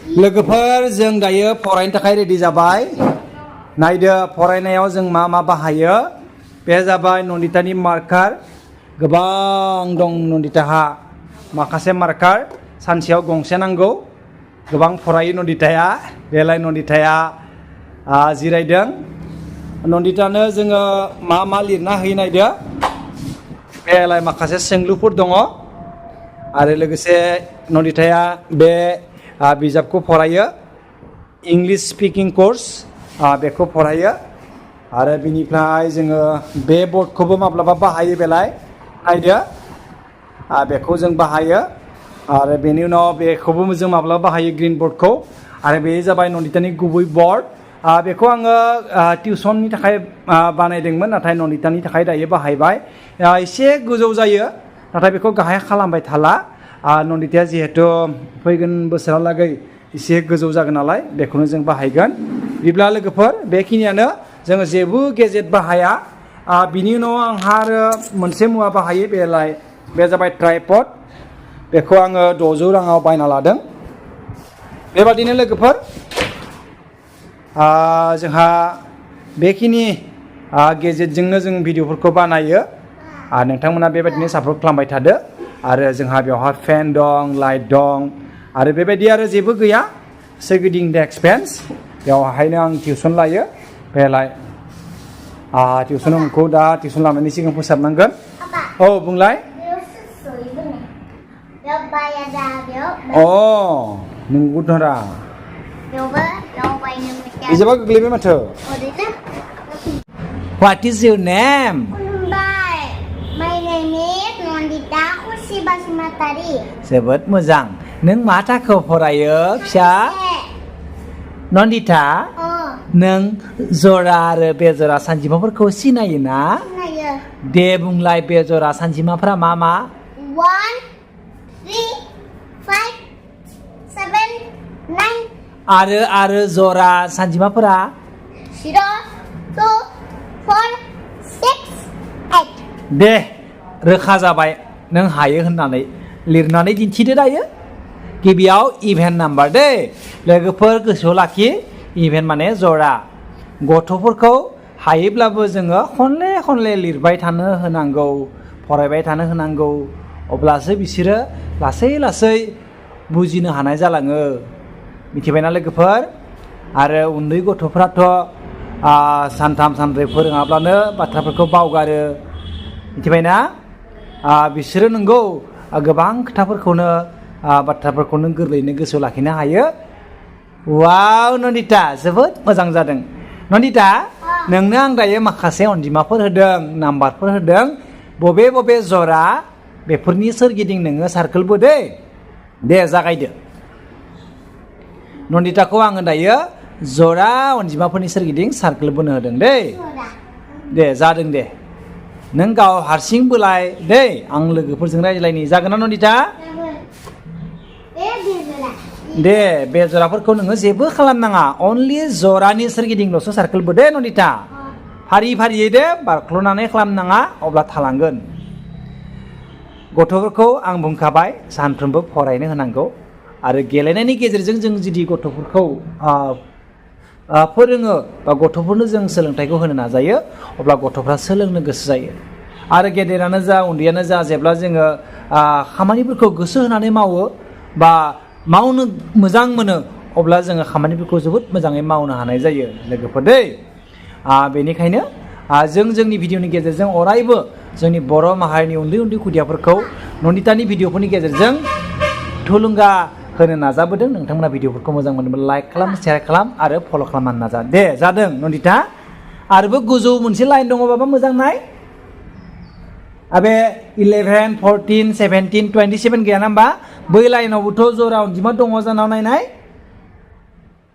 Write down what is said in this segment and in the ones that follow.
लोगोफोर जों दायो फरायनो थाखाय रेडि जाबाय नायदो फरायनायाव जों मा बाहायो बे जाबाय नन्दितानि मार्कार गोबां दं नन्दिताहा माखासे मार्कार सानसेयाव गंसे नांगौ गोबां फरायो नन्दिताया बेलाय नन्दिताया जिरायदों नन्दितानो जोङो मा लिरना होयो नायदो बेलाय माखासे सोंलुफोर दङ आरो लोगोसे नन्दिताया बे बिजाबखौ फरायो इंलिश स्पिकिं कर्स बेखौ फरायो आरो बिनिफ्राय जोङो बे बर्डखौबो माब्लाबा बाहायो बेलाय नायदो बेखौ जों बाहायो आरो बेनि उनाव बेखौबो जों माब्लाबा बाहायो ग्रीन बर्डखौ आरो बे जाबाय नन्दितानि गुबै बर्ड बेखौ आङो टिउसननि थाखाय बानायदोंमोन नाथाय नन्दितानि थाखाय दायो बाहायबाय एसे गोजौ जायो नाथाय बेखौ गाहाय खालामबाय थाला नन्दिताया जिहेतु फैगोन बोसोरावलागै एसे गोजौ जागोन नालाय बेखौनो जों बाहायगोन बिदिब्ला लोगोफोर बेखिनियानो जोङो जेबो गेजेट बाहाया बिनि उनाव आंहा आरो मोनसे मुवा बाहायो बेलाय बे जाबाय ट्राइपड बेखौ आङो 600 राङाव बायना लादों बेबादिनो लोगोफोर जोंहा बेखिनि गेजेटजोंनो जों भिडिअफोरखौ बानायो नोंथांमोना बेबायदिनो सापर्ट खालामबाय थादो आरो जोंहा बेवहाय फेन दं लाइट दं आरो बेबायदि आरो जेबो गैया सोरगिदिं डेस्क बेन्च बेवहायनो आं टिउसन लायो बेलाय टिउसनखौ दा टिउसन लानायनि सिगां फोसाबनांगोन औ बुंलाय नंगौथ'रा बिजाबा गोग्लैबाय माथो What is your name? My name is Nandita khusi basumatary. जोबोद मोजां नों मा थाखोआव फरायो फिसा नन्दिता नों जरा आरो बेजरा सानजिमाफोरखौ सिनायो ना सिनायो दे बुंलाय बेजरा सानजिमाफोरा मा 1 3 5 7 9 आरो जरा सानजिमाफोरा 0 2 4 6 8 दे रोखा जाबाय नों हायो होननानै लिरनानै दिन्थिदो दायो गिबियाव इभेन्ट नाम्बार दे लोगोफोर गोसोआव लाखि इभेन्ट माने जरा गथ'फोरखौ हायोब्लाबो जोङो खनले लिरबाय थानो होनांगौ फरायबाय थानो होनांगौ अब्लासो बिसोरो लासै बुजिनो हानाय जालाङो मिथिबायना लोगोफोर आरो उन्दै गथ'फ्राथ' सानथाम सानब्रै फोरोङाब्लानो बाथ्राफोरखौ बावगारो मिथिबायना बिसोरो नंगौ गोबां खोथाफोरखौनो बाथ्राफोरखौनो गोरलैयैनो गोसोआव लाखिनो हायो वाव नन्दिता जोबोद मोजां जादों नन्दिता नोंनो आं दायो माखासे अनजिमाफोर होदों नाम्बारफोर होदों बबे जरा बेफोरनि सोरगिदिं नोङो सार्कोल बोदे दे जागायदो नन्दिताखौ आङो दायो जरा अनजिमाफोरनि सोरगिदिं सार्कोल बोनो होदों दे जादों दे नों गाव हारसिं बोलाय दे आं लोगोफोरजों रायज्लायनि जागोन ना नन्दिता दे बे जराफोरखौ नोङो जेबो खालामनाङा अनलि जरानि सोरगिदिंल'सो सार्कोल बोदे नन्दिता फारियै दे बारख्ल'नानै खालामनाङा अब्ला थालांगोन गथ'फोरखौ आं बुंखाबाय सानफ्रोमबो फरायनो होनांगौ आरो गेलेनायनि गेजेरजों जों जुदि गथ'फोरखौ फोरोङो बा गथ'फोरनो जों सोलोंथाइखौ होनो नाजायो अब्ला गथ'फ्रा सोलोंनो गोसो जायो आरो गेदेरानो जा उन्दैयानो जा जेब्ला जोङो खामानिफोरखौ गोसो होनानै मावो बा मावनो मोजां मोनो अब्ला जोङो खामानिफोरखौ जोबोद मोजाङै मावनो हानाय जायो लोगोफोर दै बेनिखायनो जों जोंनि भिडिअनि गेजेरजों अरायबो जोंनि बर' माहारिनि उन्दै खुदियाफोरखौ नन्दितानि भिडिअफोरनि गेजेरजों थुलुंगा होनो नाजाबोदों नोंथांमोना भिडिअफोरखौ मोजां मोनोब्ला लाइक खालाम शेयार खालाम आरो फल' खालामनो नाजा दे जादों नन्दिता आरोबो गोजौ मोनसे लाइन दङबाबा मोजां नाय बे 11 14 17 27 गैया ना होमबा बै लाइनावबोथ' जरा अनजिमा दङ जानाव नायनाय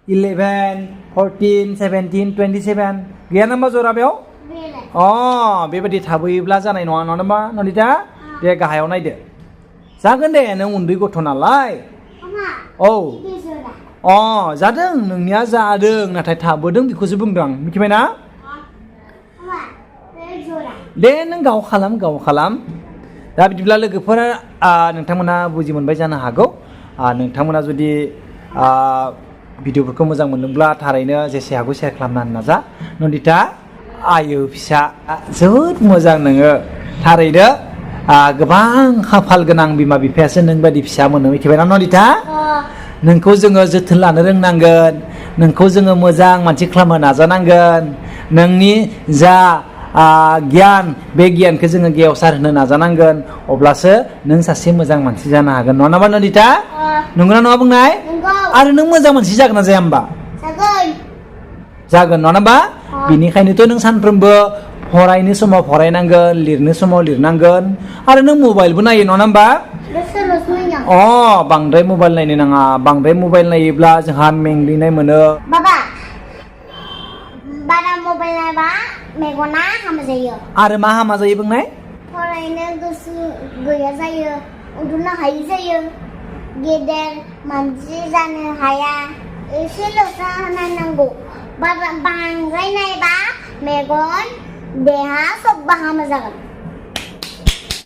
11 14 17 27 गैया ना होमबा जरा बेयाव बेबायदि थाबोयोब्ला जानाय नङा होमबा नन्दिता दे गाहायाव नायदो जागोन दे नों उन्दै गथ' नालाय जादों नोंनिया जादों नाथाय थाबोदों बेखौसो बुंदों आं मिथिबायना दे नों गाव खालाम दा बिदिब्ला लोगोफोर नोंथांमोना बुजि मोनबाय जानो हागौ नोंथांमोना जुदि भिडिअफोरखौ मोजां मोनदोंब्ला थारैनो जेसे हागौ शेयार खालामनो नाजा। नन्दिता आयौ फिसा जोबोद मोजां नोङो थारैनो गोबां खाफाल गोनां बिमा बिफायासो नों बायदि फिसा मोनो मिथिबायना नन्दिता? नोंखौ जोङो जोथोन लानो रोंनांगोन, नोंखौ जोङो मोजां मानसि खालामनो नाजानांगोन, नोंनि जा गियान बे गियानखौ जोङो गेवसार होनो नाजानांगोन, अब्लासो नों सासे मोजां मानसि जानो हागोन नङा नामा नन्दिता? नंगौना नङा बुंनाय? आरो नों मोजां मानसि जागोन ना जाया होमबा? जागोन नङा होमबा? बिनिखायनोथ' नों सानफ्रोमबो फरायनो समाव फरायनांगोन, लिरनो समाव लिरनांगन, आरो नों मबाइलबो नायो नङा होमबा? बांद्राय मबाइल नायनो नाङा, बांद्राय मबाइल नायोब्ला जोंहा मेंग्लिनाय मोनो। बाबा बारा मबाइल नायबा मेगना हामा जायो। आरो मा हामा जायो बुंनाय? फरायनो गोसो गैया जायो, उन्दुनो हायै जायो, गेदेर मानसि जानो हाया, एसेल'सो नायनांगौ। बांद्राय नायबा मेगन देहा सबबो हामा जागोन।